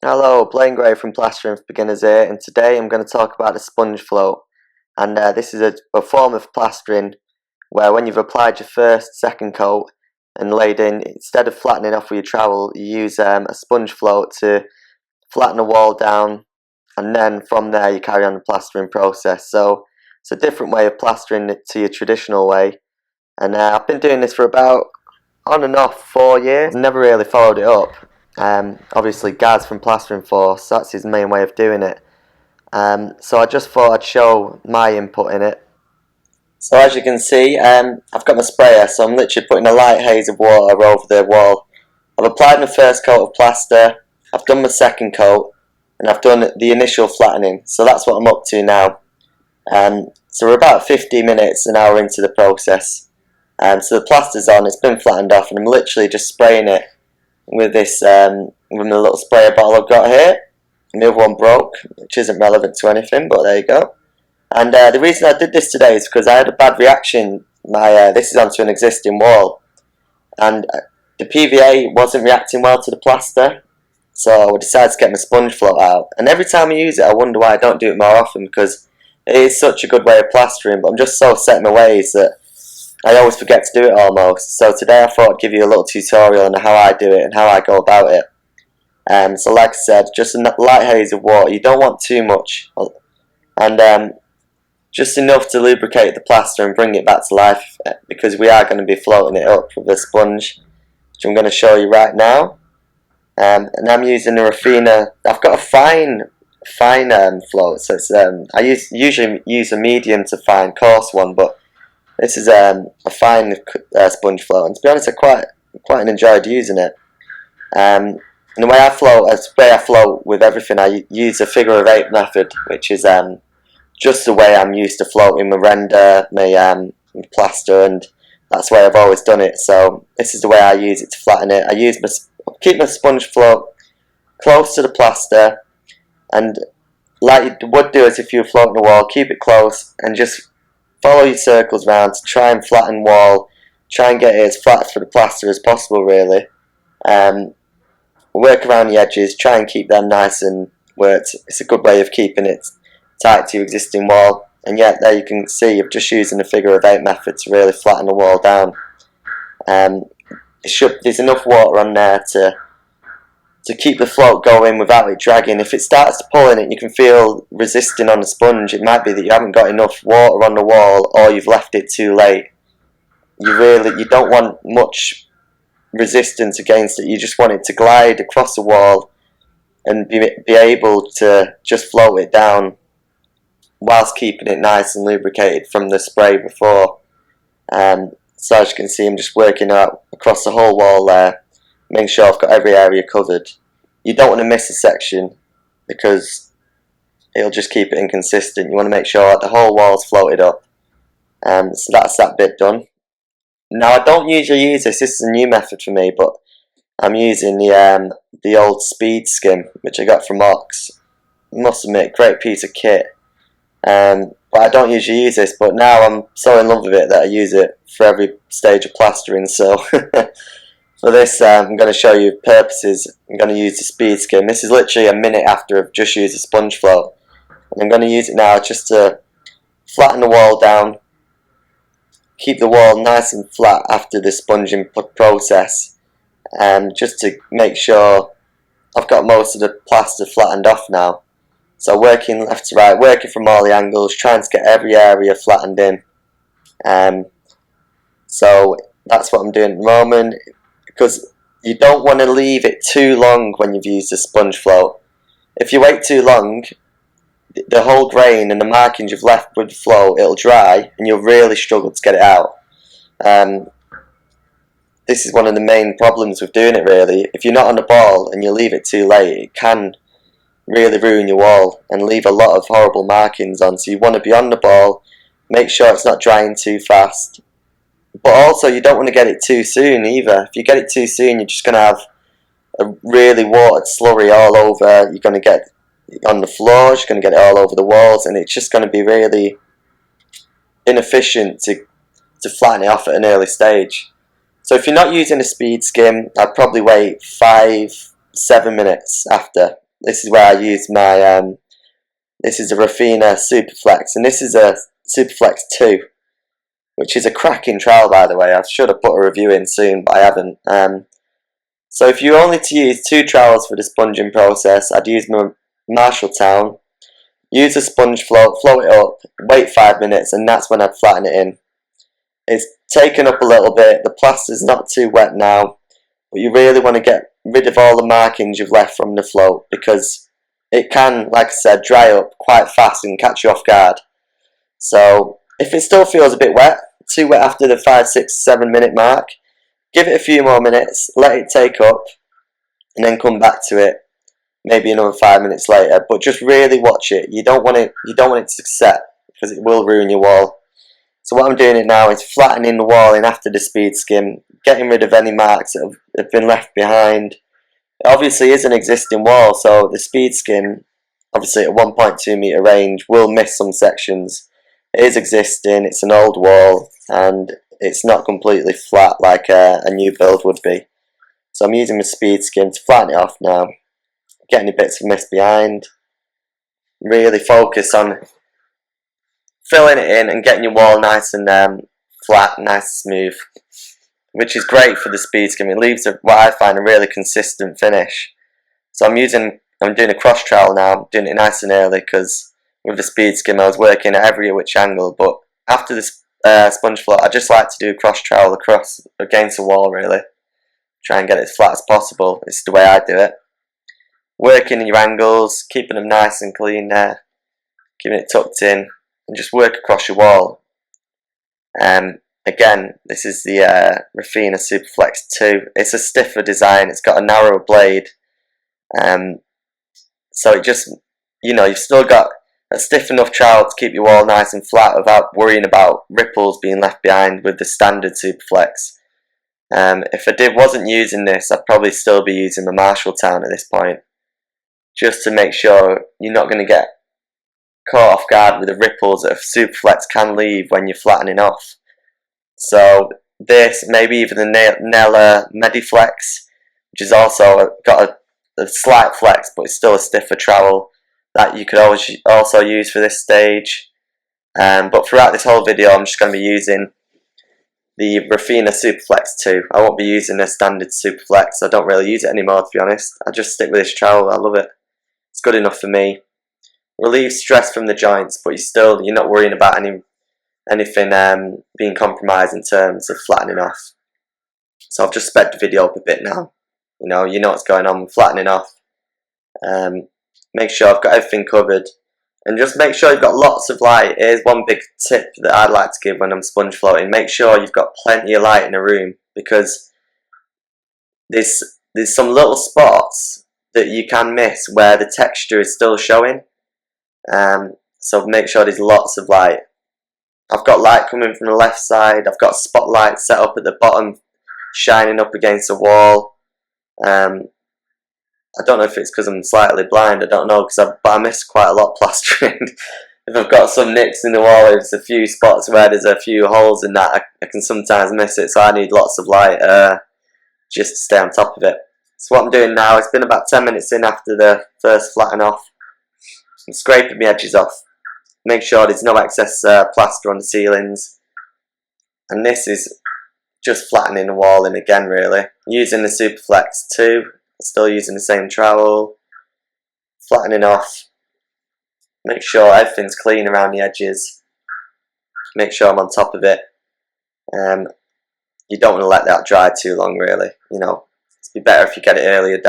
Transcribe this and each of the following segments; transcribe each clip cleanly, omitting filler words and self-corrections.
Hello, Blaine Gray from Plastering for Beginners here, and today I'm going to talk about the sponge float. And this is a form of plastering where when you've applied your first, second coat and laid in, instead of flattening off with your trowel, you use a sponge float to flatten a wall down, and then from there you carry on the plastering process. So it's a different way of plastering it to your traditional way, and I've been doing this for about on and off 4 years. Never really followed it up. Obviously, Gaz from Plastering Force, that's his main way of doing it. So I just thought I'd show my input in it. So as you can see, I've got my sprayer, so I'm literally putting a light haze of water over the wall. I've applied my first coat of plaster, I've done my second coat, and I've done the initial flattening. So that's what I'm up to now. So we're about 50 minutes, an hour into the process. So the plaster's on, it's been flattened off, and I'm literally just spraying it with this with the little sprayer bottle I've got here. And the other one broke, which isn't relevant to anything, but there you go. And the reason I did this today is because I had a bad reaction. This is onto an existing wall, and the PVA wasn't reacting well to the plaster, so I decided to get my sponge float out. And every time I use it, I wonder why I don't do it more often, because it is such a good way of plastering, but I'm just so set in my ways that I always forget to do it almost. So today I thought I'd give you a little tutorial on how I do it and how I go about it. So like I said, just a light haze of water. You don't want too much, and just enough to lubricate the plaster and bring it back to life, because we are going to be floating it up with a sponge, which I'm going to show you right now. And I'm using a Raffina. I've got a fine float, so it's I usually use a medium to fine coarse one, but this is a fine sponge float, and to be honest, I quite enjoyed using it. And the way I float with everything, I use a figure of eight method, which is just the way I'm used to floating my render, my plaster, and that's the way I've always done it. So this is the way I use it to flatten it. Keep my sponge float close to the plaster, and like you would do as if you were floating a wall, keep it close and just follow your circles round to try and flatten wall, try and get it as flat for the plaster as possible really. Work around the edges, try and keep them nice and worked. It's a good way of keeping it tight to your existing wall. And yet there you can see I'm just using the figure of eight method to really flatten the wall down. There's enough water on there to keep the float going without it dragging. If it starts to pull in it, you can feel resisting on the sponge. It might be that you haven't got enough water on the wall, or you've left it too late. You don't want much resistance against it. You just want it to glide across the wall and be able to just float it down whilst keeping it nice and lubricated from the spray before. So as you can see, I'm just working out across the whole wall there, making sure I've got every area covered. You don't want to miss a section, because it'll just keep it inconsistent. You want to make sure that the whole wall's floated up. So that's that bit done. Now I don't usually use this. This is a new method for me, but I'm using the old speed skim, which I got from Ox. Must admit, great piece of kit. But I don't usually use this, but now I'm so in love with it that I use it for every stage of plastering. So for this, I'm going to show you purposes. I'm going to use the speed skim. This is literally a minute after I've just used a sponge float, and I'm going to use it now just to flatten the wall down, keep the wall nice and flat after the sponging process, just to make sure I've got most of the plaster flattened off now. So working left to right, working from all the angles, trying to get every area flattened in. So that's what I'm doing at the moment, because you don't want to leave it too long when you've used a sponge float. If you wait too long, the whole grain and the markings you've left with the float, it'll dry and you'll really struggle to get it out. This is one of the main problems with doing it really. If you're not on the ball and you leave it too late, it can really ruin your wall and leave a lot of horrible markings on. So you want to be on the ball, make sure it's not drying too fast, but also you don't want to get it too soon either. If you get it too soon, you're just going to have a really watered slurry all over. You're going to get on the floors, you're going to get it all over the walls, and it's just going to be really inefficient to flatten it off at an early stage. So if you're not using a speed skim, I'd probably wait 5-7 minutes after, this is where I use my, this is a Rafina Superflex, and this is a Superflex 2, which is a cracking trowel, by the way. I should have put a review in soon, but I haven't. So if you only to use 2 trowels for the sponging process, I'd use my Marshalltown, use a sponge float, float it up, wait 5 minutes, and that's when I'd flatten it in. It's taken up a little bit, the plaster's not too wet now, but you really want to get rid of all the markings you've left from the float, because it can, like I said, dry up quite fast and catch you off guard. So if it still feels a bit wet, too wet after the 5, 6, 7 minute mark, give it a few more minutes, let it take up, and then come back to it maybe another 5 minutes later. But just really watch it. You don't want it to set, because it will ruin your wall. So what I'm doing it now is flattening the wall in after the speed skim, getting rid of any marks that have been left behind. It obviously is an existing wall, so the speed skim, obviously at 1.2 metre range, will miss some sections. It is existing, it's an old wall, and it's not completely flat like a new build would be. So I'm using my speed skim to flatten it off now, get any bits of mist behind, really focus on filling it in and getting your wall nice and flat, nice and smooth, which is great for the speed skim. It leaves what I find a really consistent finish. So I'm doing a cross trowel now. I'm doing it nice and early, because with the speed skim I was working at every which angle. But after this sponge float, I just like to do a cross trowel across against the wall, really. Try and get it as flat as possible. It's the way I do it. Working in your angles, keeping them nice and clean there, keeping it tucked in, and just work across your wall. Again, this is the Rafina Superflex 2. It's a stiffer design, it's got a narrower blade, so it just, you've still got a stiff enough trowel to keep your wall nice and flat without worrying about ripples being left behind with the standard Superflex. If I wasn't using this, I'd probably still be using the Marshalltown at this point, just to make sure you're not going to get caught off guard with the ripples that a Superflex can leave when you're flattening off. So this, maybe even the Nella Mediflex, which has also got a slight flex, but it's still a stiffer trowel, that you could also use for this stage. But throughout this whole video, I'm just going to be using the Rafina Superflex 2. I won't be using the standard Superflex. I don't really use it anymore, to be honest. I just stick with this trowel. I love it. It's good enough for me. Relieves stress from the joints, but you're not worrying about anything being compromised in terms of flattening off. So I've just sped the video up a bit now. You know what's going on with flattening off. Make sure I've got everything covered, and just make sure you've got lots of light. Here's one big tip that I'd like to give when I'm sponge floating: make sure you've got plenty of light in a room, because there's some little spots that you can miss where the texture is still showing. So make sure there's lots of light. I've got light coming from the left side. I've got spotlight set up at the bottom, shining up against the wall. I don't know if it's because I'm slightly blind. I don't know, but I miss quite a lot plastering. If I've got some nicks in the wall, there's a few spots where there's a few holes in that, I can sometimes miss it. So I need lots of light just to stay on top of it. So what I'm doing now, it's been about 10 minutes in after the first flatten off. I'm scraping my edges off. Make sure there's no excess plaster on the ceilings. And this is just flattening the wall in again, really. Using the Superflex 2, still using the same trowel. Flattening off. Make sure everything's clean around the edges. Make sure I'm on top of it. You don't want to let that dry too long, really. It'd be better if you get it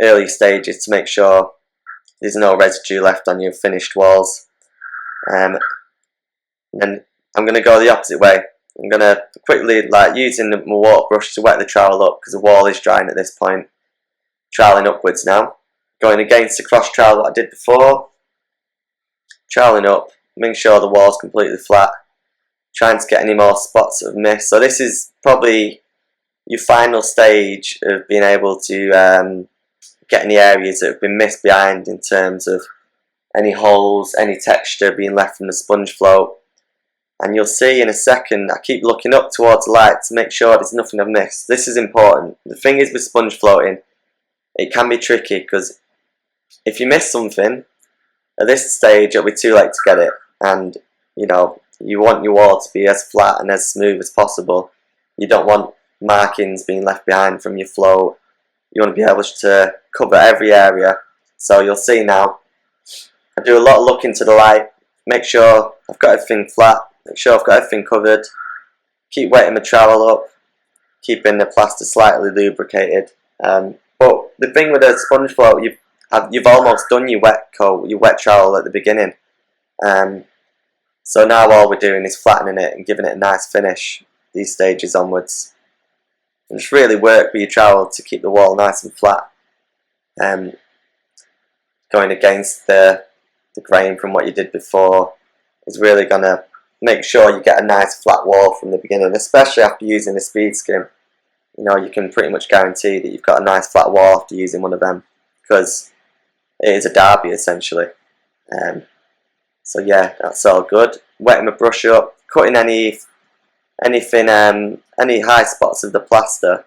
early stages, to make sure there's no residue left on your finished walls. And I'm going to go the opposite way. I'm going to quickly, using my water brush to wet the trowel up, because the wall is drying at this point. Troweling upwards now. Going against the cross trowel what I did before. Troweling up, making sure the wall's completely flat. Trying to get any more spots of mist. So this is probably your final stage of being able to get any areas that have been missed behind, in terms of any holes, any texture being left from the sponge float. And you'll see in a second, I keep looking up towards the light to make sure there's nothing I've missed. This is important. The thing is with sponge floating, it can be tricky, because if you miss something at this stage, it'll be too late to get it, and you know you want your wall to be as flat and as smooth as possible. You don't want markings being left behind from your float. You want to be able to cover every area. So you'll see now, I do a lot of looking to the light, make sure I've got everything flat, make sure I've got everything covered, keep wetting my trowel up, keeping the plaster slightly lubricated. But the thing with a sponge float, you've almost done your wet coat, your wet trowel at the beginning. So now all we're doing is flattening it and giving it a nice finish these stages onwards. And just really work with your trowel to keep the wall nice and flat, going against the grain from what you did before is really going to make sure you get a nice flat wall from the beginning, especially after using a speed skim. You know, you can pretty much guarantee that you've got a nice flat wall after using one of them, because it is a derby essentially. So yeah, that's all good. Wetting my brush up, cutting any high spots of the plaster.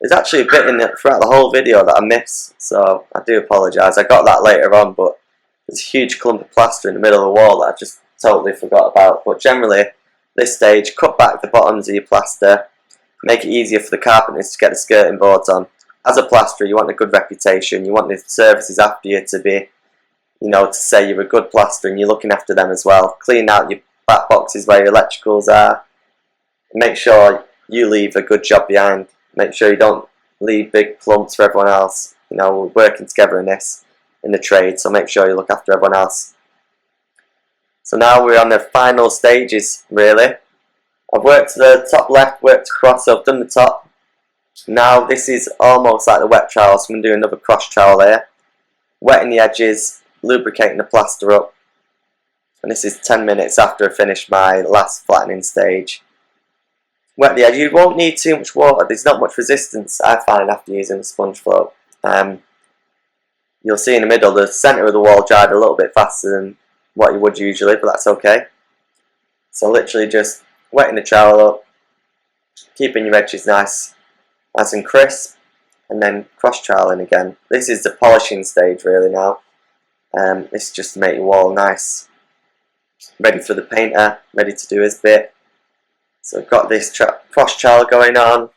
There's actually a bit in it throughout the whole video that I missed, so I do apologise. I got that later on, but there's a huge clump of plaster in the middle of the wall that I just totally forgot about. But generally, this stage, cut back the bottoms of your plaster, make it easier for the carpenters to get the skirting boards on. As a plasterer, you want a good reputation. You want the services after you to be, you know, to say you're a good plasterer and you're looking after them as well. Clean out your back boxes where your electricals are. Make sure you leave a good job behind. Make sure you don't leave big clumps for everyone else. You know, we're working together in this, in the trade, so make sure you look after everyone else. So now we're on the final stages, really. I've worked to the top left, worked across, so I've done the top. Now this is almost like the wet trowel, so I'm going to do another cross trowel here. Wetting the edges, lubricating the plaster up. And this is 10 minutes after I finished my last flattening stage. Wet the edge. You won't need too much water. There's not much resistance, I find, after using a sponge float. You'll see in the middle, the centre of the wall dried a little bit faster than what you would usually, but that's okay. So literally just wetting the trowel up, keeping your edges nice and crisp, and then cross troweling again. This is the polishing stage really now. This is just to make your wall nice, ready for the painter, ready to do his bit. So I've got this cross trowel going on,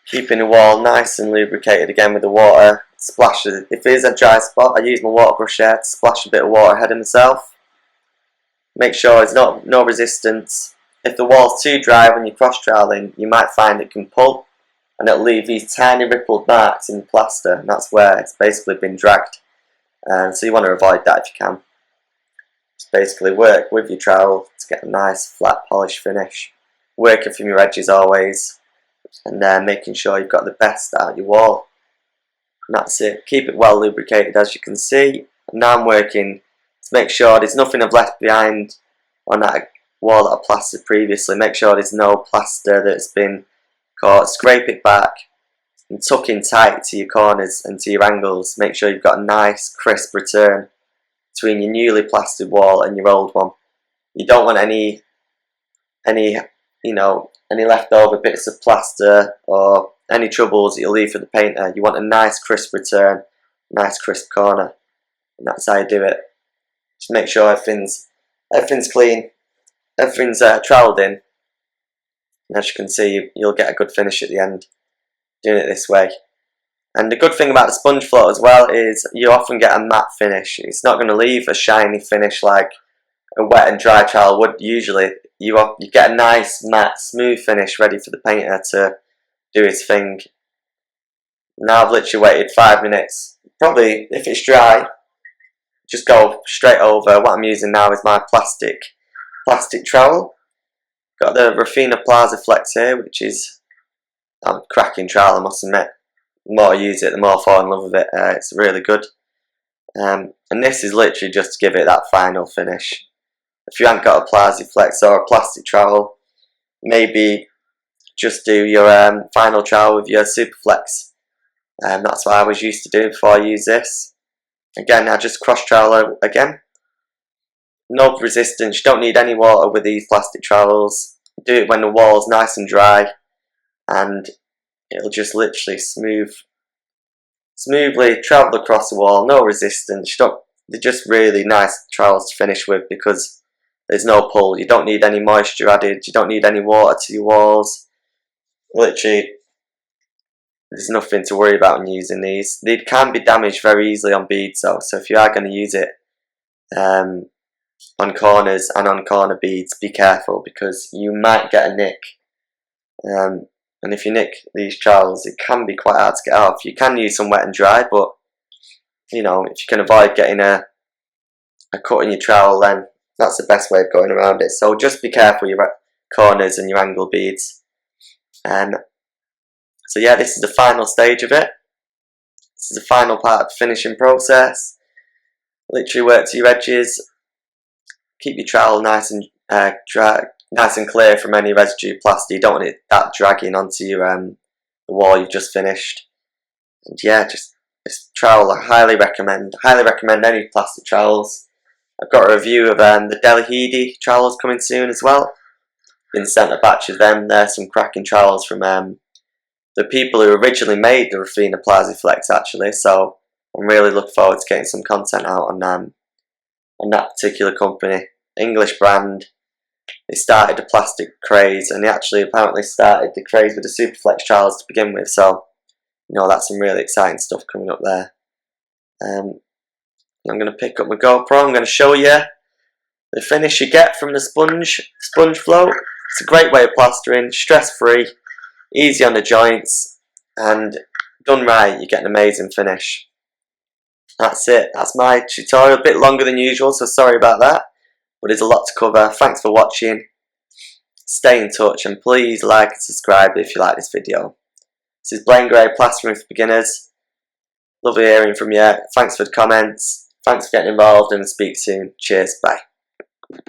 keeping the wall nice and lubricated again with the water. Splash it. If there's a dry spot, I use my water brush here to splash a bit of water ahead of myself. Make sure there's no resistance. If the wall's too dry when you're cross troweling, you might find it can pull and it'll leave these tiny rippled marks in the plaster, and that's where it's basically been dragged. So you want to avoid that if you can. Just basically work with your trowel to get a nice flat polished finish. Working from your edges always, and then making sure you've got the best out of your wall. And that's it. Keep it well lubricated, as you can see. And now I'm working to make sure there's nothing I've left behind on that wall that I plastered previously. Make sure there's no plaster that's been caught. Scrape it back and tuck in tight to your corners and to your angles. Make sure you've got a nice crisp return between your newly plastered wall and your old one. You don't want any leftover bits of plaster or any troubles that you'll leave for the painter. You want a nice crisp return, nice crisp corner, and that's how you do it. Just make sure everything's clean, everything's troweled in, and as you can see, you'll get a good finish at the end doing it this way. And the good thing about the sponge float as well is you often get a matte finish. It's not going to leave a shiny finish like a wet and dry trowel would usually. You get a nice matte smooth finish ready for the painter to do his thing. Now I've literally waited 5 minutes. Probably if it's dry, just go straight over. What I'm using now is my plastic trowel. Got the Rafina Plaza Flex here, which is a cracking trowel, I must admit. The more I use it, the more I fall in love with it. It's really good. And this is literally just to give it that final finish. If you haven't got a Plaza Flex or a plastic trowel, maybe just do your final trowel with your Super Flex. That's what I was used to do before I use this. Again, I just cross trowel again. No resistance, you don't need any water with these plastic trowels. Do it when the wall's nice and dry, and it'll just literally smooth smoothly, travel across the wall, no resistance. They're just really nice trowels to finish with because there's no pull. You don't need any moisture added, you don't need any water to your walls. Literally, there's nothing to worry about when using these. They can be damaged very easily on beads though, so if you are going to use it on corners and on corner beads, be careful because you might get a nick. And if you nick these trowels, it can be quite hard to get off. You can use some wet and dry, but you know, if you can avoid getting a cut in your trowel, then that's the best way of going around it. So just be careful your corners and your angle beads. So yeah, this is the final stage of it. This is the final part of the finishing process. Literally work to your edges. Keep your trowel nice and nice and clear from any residue plaster. You don't want it that dragging onto your the wall you've just finished. And yeah, just this trowel I highly recommend. Highly recommend any plastic trowels. I've got a review of the Delahidi trowels coming soon as well. Been sent a batch of them. There's some cracking trowels from the people who originally made the Rafina Plasiflex actually. So I'm really looking forward to getting some content out on that particular company. English brand. They started the plastic craze, and they actually apparently started the craze with the Superflex trowels to begin with. So you know, that's some really exciting stuff coming up there. I'm going to pick up my GoPro. I'm going to show you the finish you get from the sponge float. It's a great way of plastering, stress-free, easy on the joints, and done right, you get an amazing finish. That's it. That's my tutorial. A bit longer than usual, so sorry about that. But there's a lot to cover. Thanks for watching. Stay in touch, and please like and subscribe if you like this video. This is Plain Grey Plastering for Beginners. Lovely hearing from you. Thanks for the comments. Thanks for getting involved, and speak soon. Cheers. Bye.